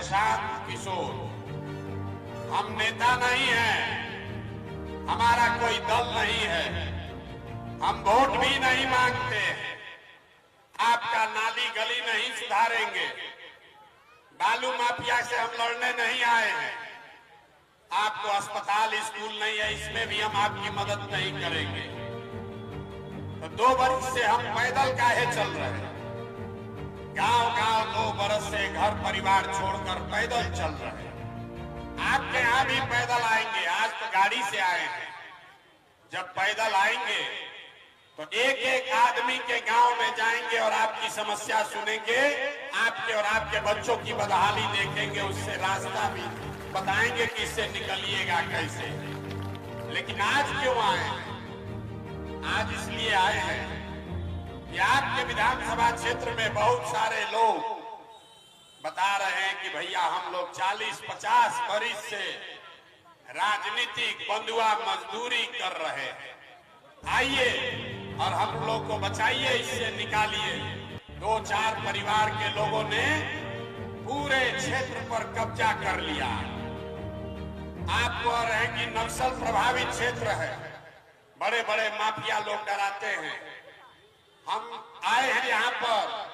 प्रशांत किशोर। हम नेता नहीं हैं, हमारा कोई दल नहीं है, हम वोट भी नहीं मांगते हैं, आपका नाली गली नहीं सुधारेंगे, बालू माफिया से हम लड़ने नहीं आए हैं, आपको अस्पताल स्कूल नहीं है इसमें भी हम आपकी मदद नहीं करेंगे। तो 2 वर्ष से हम पैदल काहे चल रहे हैं, गांव-गांव 2 बरस से घर परिवार छोड़कर पैदल चल रहे हैं। आपके यहां भी पैदल आएंगे, आज तो गाड़ी से आए हैं। जब पैदल आएंगे तो एक-एक आदमी के गांव में जाएंगे और आपकी समस्या सुनेंगे, आपके और आपके बच्चों की बदहाली देखेंगे, उससे रास्ता भी बताएंगे कि इससे निकलिएगा कैसे। लेकिन आज क्यों आए हैं? आज इसलिए आए हैं कि आपके विधानसभा क्षेत्र में बहुत सारे लोग बता रहे हैं कि भैया हम लोग 40-50 वर्ष से राजनीतिक बंधुआ मजदूरी कर रहे हैं, आइए और हम लोग को बचाइए, इससे निकालिए। 2-4 परिवार के लोगों ने पूरे क्षेत्र पर कब्जा कर लिया। आप कह रहे हैं कि नक्सल प्रभावित क्षेत्र है, बड़े बड़े माफिया लोग डराते हैं। हम आए हैं यहाँ पर,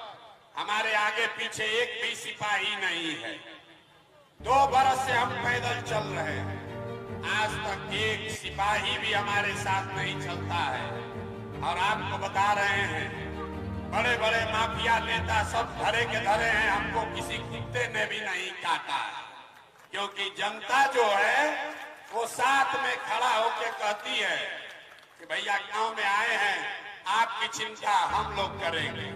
हमारे आगे पीछे एक भी सिपाही नहीं है। 2 बरस से हम पैदल चल रहे हैं, आज तक एक सिपाही भी हमारे साथ नहीं चलता है। और आपको बता रहे हैं बड़े बड़े माफिया नेता सब धरे के धरे हैं, हमको किसी कुत्ते ने भी नहीं काटा है, क्योंकि जनता जो है वो साथ में खड़ा होकर कहती है कि भैया गांव में आए हैं, आपकी चिंता हम लोग करेंगे।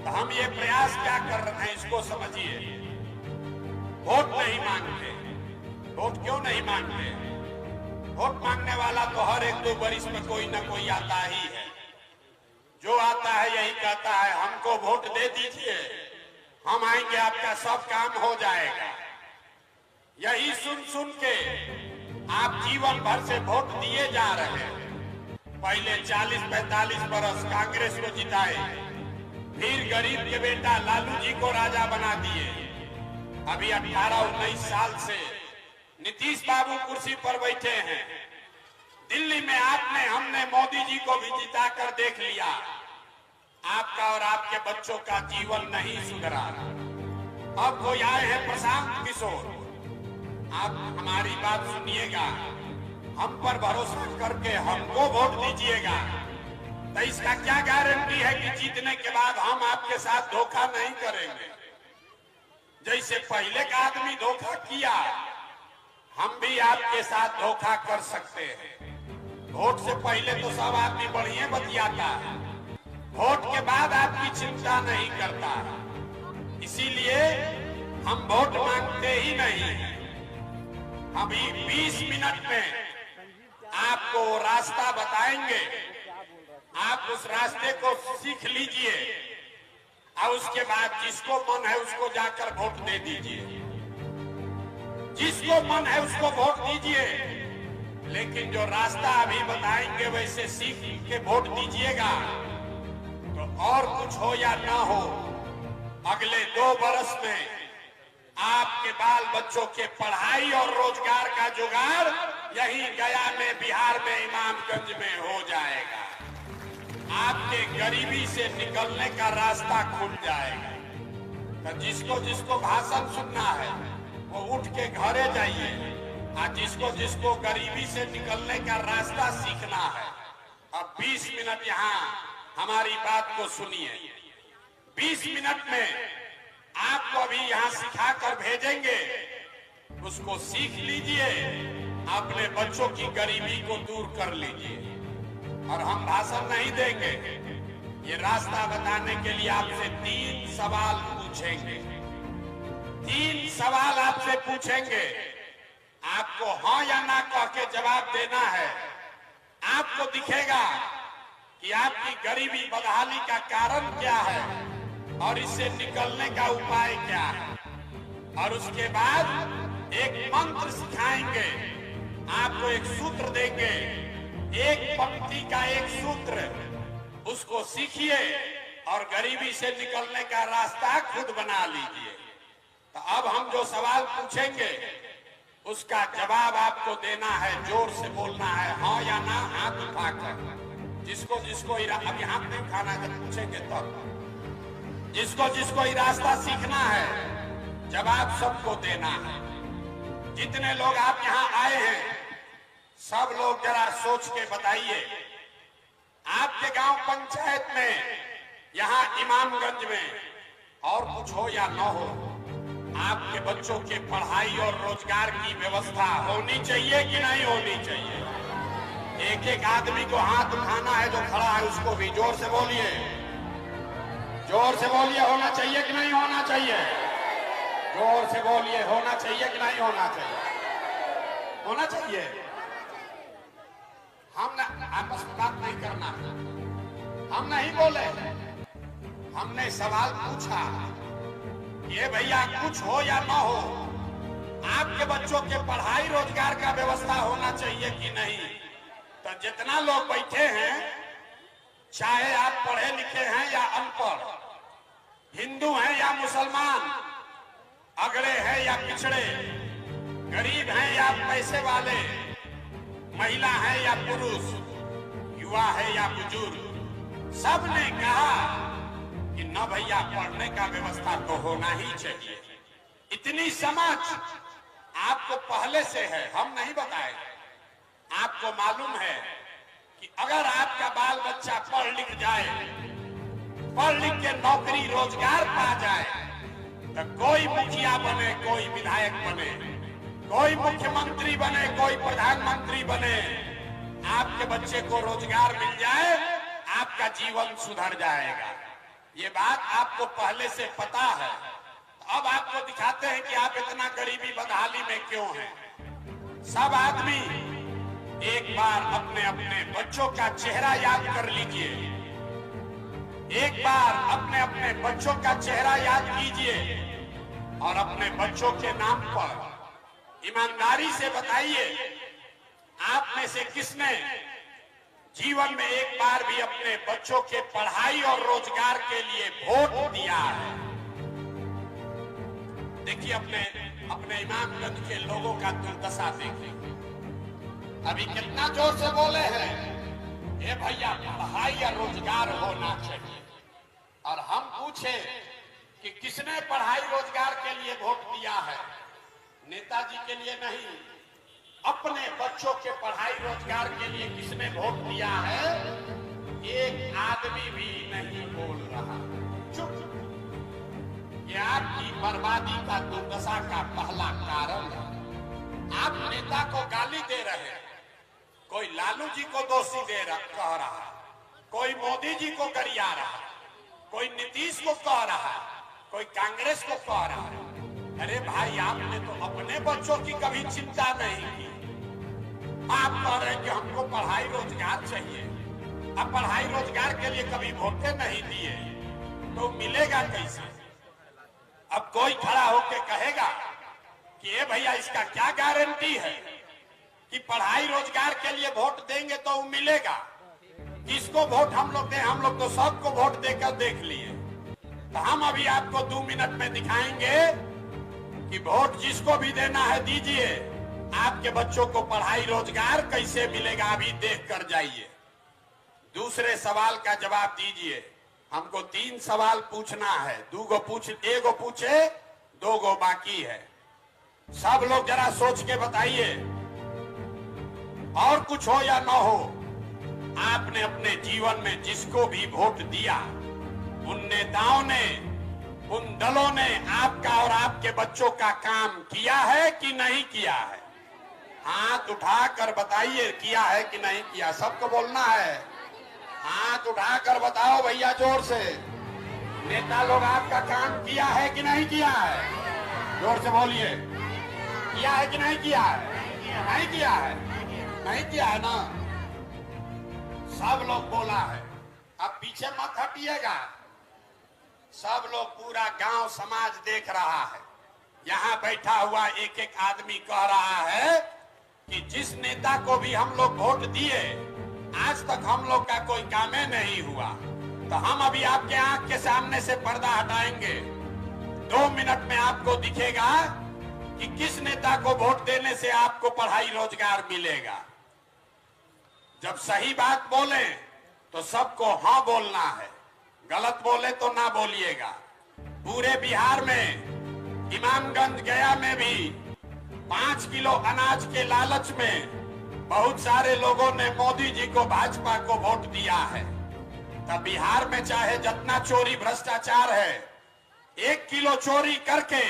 तो हम ये प्रयास क्या कर रहे हैं इसको समझिए। वोट नहीं मांगते, वोट क्यों नहीं मांगते? वोट मांगने वाला तो हर 1-2 वर्ष में कोई ना कोई आता ही है। जो आता है यही कहता है हमको वोट दे दीजिए, हम आएंगे, आपका सब काम हो जाएगा। यही सुन सुन के आप जीवन भर से वोट दिए जा रहे हैं। पहले 40-45 बरस कांग्रेस को जिताए, फिर गरीब के बेटा लालू जी को राजा बना दिए। अभी 18-19 साल से नीतीश बाबू कुर्सी पर बैठे हैं। दिल्ली में आपने हमने मोदी जी को भी जिताकर देख लिया, आपका और आपके बच्चों का जीवन नहीं सुधरा। अब कोई आए हैं प्रशांत किशोर, आप हमारी बात सुनिएगा, हम पर भरोसा करके हमको वोट दीजिएगा। तो इसका क्या गारंटी है कि जीतने के बाद हम आपके साथ धोखा नहीं करेंगे? जैसे पहले का आदमी धोखा किया, हम भी आपके साथ धोखा कर सकते हैं। वोट से पहले तो सब आदमी बढ़िया बतियाता है, वोट के बाद आपकी चिंता नहीं करता। इसीलिए हम वोट मांगते ही नहीं हैं। अभी 20 मिनट में आपको रास्ता बताएंगे, आप उस रास्ते को सीख लीजिए और उसके बाद जिसको मन है उसको जाकर वोट दे दीजिए, जिसको मन है उसको वोट दीजिए। लेकिन जो रास्ता अभी बताएंगे वैसे सीख के वोट दीजिएगा, तो और कुछ हो या ना हो, अगले 2 बरस में आपके बाल बच्चों के पढ़ाई और रोजगार का जुगाड़ यही गया में, बिहार में, इमामगंज में हो जाएगा। आपके गरीबी से निकलने का रास्ता खुल जाएगा। तो जिसको जिसको भाषण सुनना है वो उठ के घरे जाइए, और जिसको जिसको गरीबी से निकलने का रास्ता सीखना है, अब 20 मिनट यहाँ हमारी बात को सुनिए। 20 मिनट में आपको अभी यहाँ सिखा कर भेजेंगे, उसको सीख लीजिए, अपने बच्चों की गरीबी को दूर कर लीजिए। और हम भाषण नहीं देंगे, ये रास्ता बताने के लिए आपसे 3 सवाल पूछेंगे। 3 सवाल आपसे पूछेंगे, आपको हाँ या ना कह के जवाब देना है। आपको दिखेगा कि आपकी गरीबी बदहाली का कारण क्या है और इससे निकलने का उपाय क्या है। और उसके बाद एक मंत्र सिखाएंगे, आपको एक सूत्र देंगे, एक पंक्ति का एक सूत्र, उसको सीखिए और गरीबी से निकलने का रास्ता खुद बना लीजिए। तो अब जो सवाल पूछेंगे उसका जवाब आपको देना है, जोर से बोलना है, हाँ या ना, हाथ उठाकर। जिसको जिसको अभी हाथ नहीं उठाना जब पूछेंगे तब, जिसको जिसको ये रास्ता सीखना है, जवाब सबको देना है। जितने लोग आप यहाँ आए हैं सब लोग जरा सोच के बताइए, आपके गांव पंचायत में, यहाँ इमामगंज में और कुछ हो या न हो, आपके बच्चों के पढ़ाई और रोजगार की व्यवस्था होनी चाहिए कि नहीं होनी चाहिए? एक एक आदमी को हाथ उठाना है जो खड़ा है, उसको भी जोर से बोलिए, जोर से बोलिए, होना चाहिए कि नहीं होना चाहिए? जोर से बोलिए, होना चाहिए कि नहीं होना चाहिए? होना चाहिए। हम आपस में बात नहीं करना, हम नहीं बोले, हमने सवाल पूछा, ये भैया कुछ हो या ना हो, आपके बच्चों के पढ़ाई रोजगार का व्यवस्था होना चाहिए कि नहीं? तो जितना लोग बैठे हैं, चाहे आप पढ़े लिखे हैं या अनपढ़, हिंदू हैं या मुसलमान, अगड़े हैं या पिछड़े, गरीब हैं या पैसे वाले, महिला है या पुरुष, युवा है या बुजुर्ग, सबने कहा कि न भैया पढ़ने का व्यवस्था तो होना ही चाहिए। इतनी समझ आपको पहले से है, हम नहीं बताए। आपको मालूम है कि अगर आपका बाल बच्चा पढ़ लिख जाए, पढ़ लिख के नौकरी रोजगार पा जाए, तो कोई मुखिया बने, कोई विधायक बने, कोई मुख्यमंत्री बने, कोई प्रधानमंत्री बने, आपके बच्चे को रोजगार मिल जाए, आपका जीवन सुधर जाएगा। ये बात आपको पहले से पता है। अब आपको दिखाते हैं कि आप इतना गरीबी बदहाली में क्यों हैं। सब आदमी एक बार अपने अपने बच्चों का चेहरा याद कर लीजिए, एक बार अपने अपने बच्चों का चेहरा याद कीजिए और अपने बच्चों के नाम पर ईमानदारी से बताइए, आप में से किसने जीवन में एक बार भी अपने बच्चों के पढ़ाई और रोजगार के लिए वोट दिया है? देखिए अपने इमामगंज के लोगों का दुर्दशा देखिए। अभी कितना जोर से बोले हैं, ये भैया पढ़ाई या रोजगार होना चाहिए। और हम पूछे कि किसने पढ़ाई रोजगार के लिए वोट दिया है? नेताजी के लिए नहीं, अपने बच्चों के पढ़ाई रोजगार के लिए किसने वोट दिया है? एक आदमी भी नहीं बोल रहा, चुप। ये आपकी बर्बादी का दुर्दशा का पहला कारण है। आप नेता को गाली दे रहे हैं, कोई लालू जी को दोषी कह रहा, कोई मोदी जी को गरिया रहा, कोई नीतीश को कह रहा, कोई कांग्रेस को कह रहा। अरे भाई, आपने तो अपने बच्चों की कभी चिंता नहीं की। आप कह रहे हैं कि हमको पढ़ाई रोजगार चाहिए, अब पढ़ाई रोजगार के लिए कभी वोटे नहीं दिए तो मिलेगा कैसे? अब कोई खड़ा होके कहेगा कि ये भैया इसका क्या गारंटी है कि पढ़ाई रोजगार के लिए वोट देंगे तो मिलेगा? किसको वोट हम लोग दें? हम लोग तो सबको वोट देकर देख लिए। तो हम अभी आपको 2 मिनट में दिखाएंगे कि वोट जिसको भी देना है दीजिए, आपके बच्चों को पढ़ाई रोजगार कैसे मिलेगा अभी देख कर जाइए। दूसरे सवाल का जवाब दीजिए। हमको 3 सवाल पूछना है, एगो पूछे, 2 बाकी है। सब लोग जरा सोच के बताइए, और कुछ हो या ना हो, आपने अपने जीवन में जिसको भी वोट दिया, उन नेताओं ने, उन दलों ने आपका और आपके बच्चों का काम किया है कि नहीं किया है? हाथ उठाकर बताइए, किया है कि नहीं किया? सबको बोलना है, हाथ उठाकर बताओ भैया जोर से। नेता लोग आपका काम किया है कि नहीं किया है? जोर से बोलिए, किया है कि नहीं किया है? नहीं किया है, नहीं किया है ना? सब लोग बोला है। अब पीछे मत हटिएगा, सब लोग, पूरा गांव समाज देख रहा है। यहाँ बैठा हुआ एक एक आदमी कह रहा है कि जिस नेता को भी हम लोग वोट दिए, आज तक हम लोग का कोई कामे नहीं हुआ। तो हम अभी आपके आंख के सामने से पर्दा हटाएंगे। 2 मिनट में आपको दिखेगा कि किस नेता को वोट देने से आपको पढ़ाई रोजगार मिलेगा। जब सही बात बोले तो सबको हाँ बोलना है, गलत बोले तो ना बोलिएगा। पूरे बिहार में इमामगंज गया में भी 5 किलो अनाज के लालच में बहुत सारे लोगों ने मोदी जी को, भाजपा को वोट दिया है। तब बिहार में चाहे जितना चोरी भ्रष्टाचार है, 1 किलो चोरी करके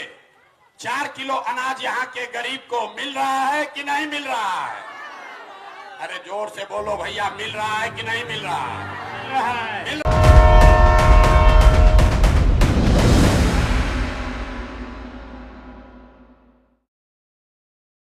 4 किलो अनाज यहाँ के गरीब को मिल रहा है कि नहीं मिल रहा है? अरे जोर से बोलो भैया, मिल रहा है कि नहीं मिल रहा है? मिल रहा है।